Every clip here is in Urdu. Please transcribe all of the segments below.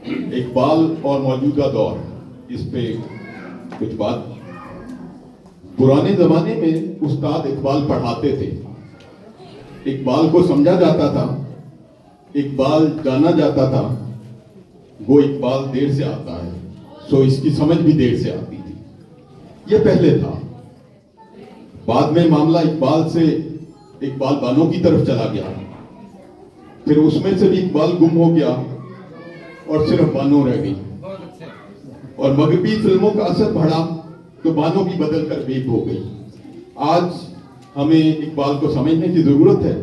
اقبال اور موجودہ دور، اس پہ کچھ بات۔ پرانے زمانے میں استاد اقبال پڑھاتے تھے، اقبال کو سمجھا جاتا تھا، اقبال جانا جاتا تھا۔ وہ اقبال دیر سے آتا ہے سو اس کی سمجھ بھی دیر سے آتی تھی، یہ پہلے تھا۔ بعد میں معاملہ اقبال سے اقبال بانوں کی طرف چلا گیا، پھر اس میں سے بھی اقبال گم ہو گیا اور صرف بانو رہ گئی، اور مغربی فلموں کا اثر بڑھا تو بانو بھی بدل کر بیگ ہو گئی۔ آج ہمیں اقبال کو سمجھنے کی ضرورت ہے۔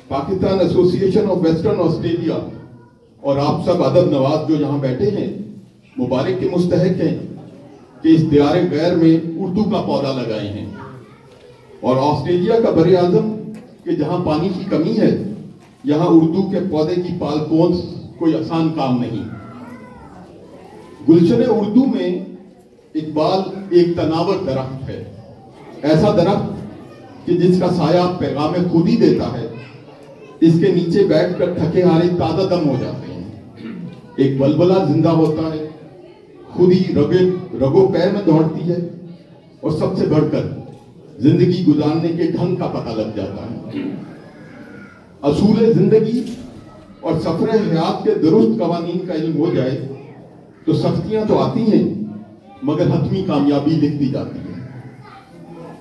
پاکستان ایسوسی ایشن آف ویسٹرن آسٹریلیا اور آپ سب ادب نواز جو یہاں بیٹھے ہیں مبارک کے مستحق ہیں کہ اس دیار غیر میں اردو کا پودا لگائے ہیں، اور آسٹریلیا کا بر اعظم کہ جہاں پانی کی کمی ہے یہاں اردو کے پودے کی پال پوس کوئی آسان کام نہیں۔ گلشن اردو میں اقبال ایک تناور درخت ہے، ایسا درخت کہ جس کا سایہ پیغام خود ہی دیتا ہے، اس کے نیچے بیٹھ کر تھکے ہارے تازہ دم ہو جاتے ہیں۔ ایک بلبلہ زندہ ہوتا ہے، خود ہی رگو پیر میں دوڑتی ہے، اور سب سے بڑھ کر زندگی گزارنے کے ڈھنگ کا پتہ لگ جاتا ہے۔ اصول زندگی اور سفر حیات کے درست قوانین کا علم ہو جائے تو سختیاں تو آتی ہیں مگر حتمی کامیابی لکھتی جاتی ہے۔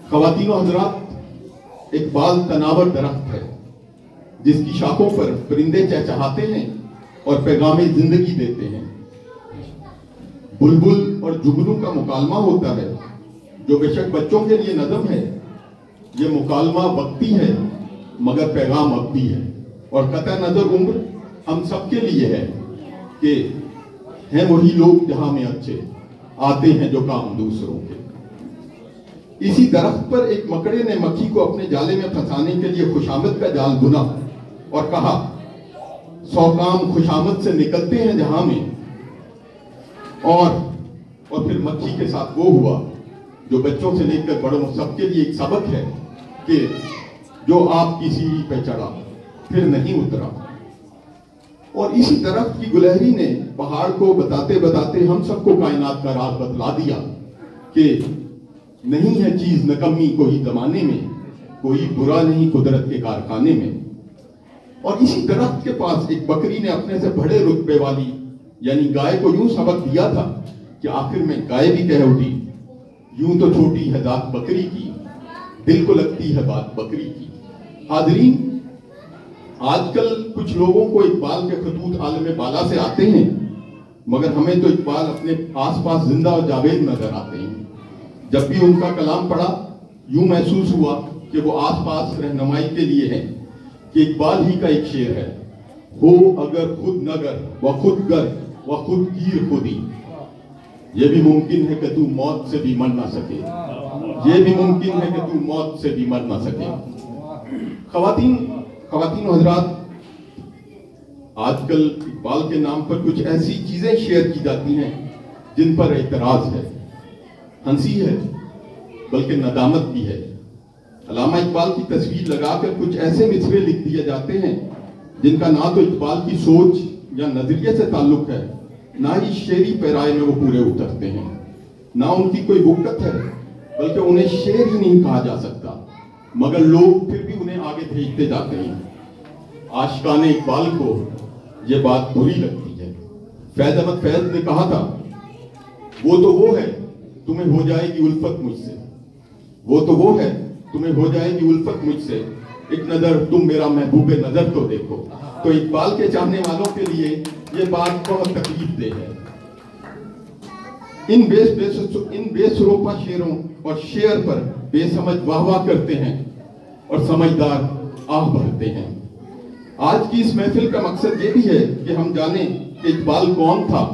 خواتین و حضرات، اقبال تناور درخت ہے جس کی شاخوں پر پرندے چہچہاتے ہیں اور پیغام زندگی دیتے ہیں۔ بلبل اور جگنو کا مکالمہ ہوتا ہے جو بے شک بچوں کے لیے نظم ہے، یہ مکالمہ وقتی ہے مگر پیغام ابدی ہے، اور قطع نظر عمر ہم سب کے لیے ہے کہ ہیں وہی لوگ جہاں میں اچھے آتے ہیں جو کام دوسروں کے۔ اسی درخت پر ایک مکڑے نے مکھی کو اپنے جالے میں پھنسانے کے لیے خوشامد کا جال بنا اور کہا 100 کام خوشامد سے نکلتے ہیں جہاں میں، اور پھر مکھی کے ساتھ وہ ہوا جو بچوں سے لے کر بڑوں سب کے لیے ایک سبق ہے کہ جو آپ کی سیڑھی پہ چڑھا پھر نہیں اترا۔ اور اسی درخت کی گلہری نے پہاڑ کو بتاتے بتاتے ہم سب کو کائنات کا راز بتلا دیا کہ نہیں ہے چیز نکمی کوئی زمانے میں، کوئی برا نہیں قدرت کے کارخانے میں۔ اور اسی درخت کے پاس ایک بکری نے اپنے سے بڑے رتبے والی یعنی گائے کو یوں سبق دیا تھا کہ آخر میں گائے بھی کہہ اٹھی، یوں تو چھوٹی ہے ذات بکری کی، دل کو لگتی ہے بات بکری کی۔ حاضرین، آج کل کچھ لوگوں کو اقبال کے خطوط عالم بالا سے آتے ہیں مگر ہمیں تو اقبال اپنے آس پاس زندہ اور جاوید نظر آتے ہیں۔ جب بھی ان کا کلام پڑھا یوں محسوس ہوا کہ وہ آس پاس رہنمائی کے لیے ہیں، کہ اقبال ہی کا ایک شعر ہے، ہو اگر خود نگر و خود گر و خود گیر خودی، یہ بھی ممکن ہے کہ تو موت سے بھی مر نہ سکے، یہ بھی ممکن ہے کہ تو موت سے بھی مر نہ سکے۔ خواتین و حضرات، آج کل اقبال کے نام پر کچھ ایسی چیزیں شیئر کی جاتی ہیں جن پر اعتراض ہے، ہنسی ہے بلکہ ندامت بھی ہے۔ علامہ اقبال کی تصویر لگا کر کچھ ایسے مصرے لکھ دیے جاتے ہیں جن کا نہ تو اقبال کی سوچ یا نظریے سے تعلق ہے، نہ ہی شعری پیرائے میں وہ پورے اترتے ہیں، نہ ان کی کوئی وقت ہے، بلکہ انہیں شعر ہی نہیں کہا جا سکتا، مگر لوگ پھر بھی انہیں آگے بھیجتے جاتے ہیں۔ عاشقان اقبال کو یہ بات بری لگتی ہے۔ فیض احمد فیض نے کہا تھا، وہ تو وہ ہے تمہیں ہو جائے گی الفت مجھ سے، وہ تو وہ ہے تمہیں ہو جائے گی الفت مجھ سے، ایک نظر تم میرا محبوب نظر تو دیکھو۔ تو اقبال کے چاہنے والوں کے لیے یہ بات بہت تکلیف دہ ہے۔ ان بے سروپا شعروں اور شعر پر بے سمجھ واہ واہ کرتے ہیں اور سمجھدار آہ بھرتے ہیں۔ آج کی اس محفل کا مقصد یہ بھی ہے کہ ہم جانیں کہ اقبال کون تھا،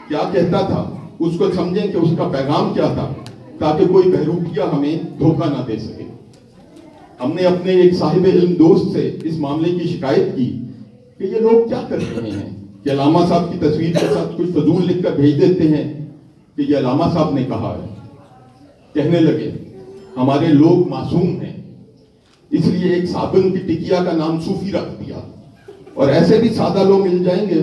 کیا کہتا تھا، اس کو سمجھیں کہ اس کا پیغام کیا تھا، تاکہ کوئی بہروپیہ ہمیں دھوکہ نہ دے سکے۔ ہم نے اپنے ایک صاحب علم دوست سے اس معاملے کی شکایت کی کہ یہ لوگ کیا کر رہے ہیں کہ علامہ صاحب کی تصویر کے ساتھ کچھ فضول لکھ کر بھیج دیتے ہیں کہ یہ علامہ صاحب نے کہا ہے۔ کہنے لگے ہمارے لوگ معصوم ہیں، اس لیے ایک صابن کی ٹکیا کا نام صوفی رکھ دیا، اور ایسے بھی سادہ لوگ مل جائیں گے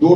2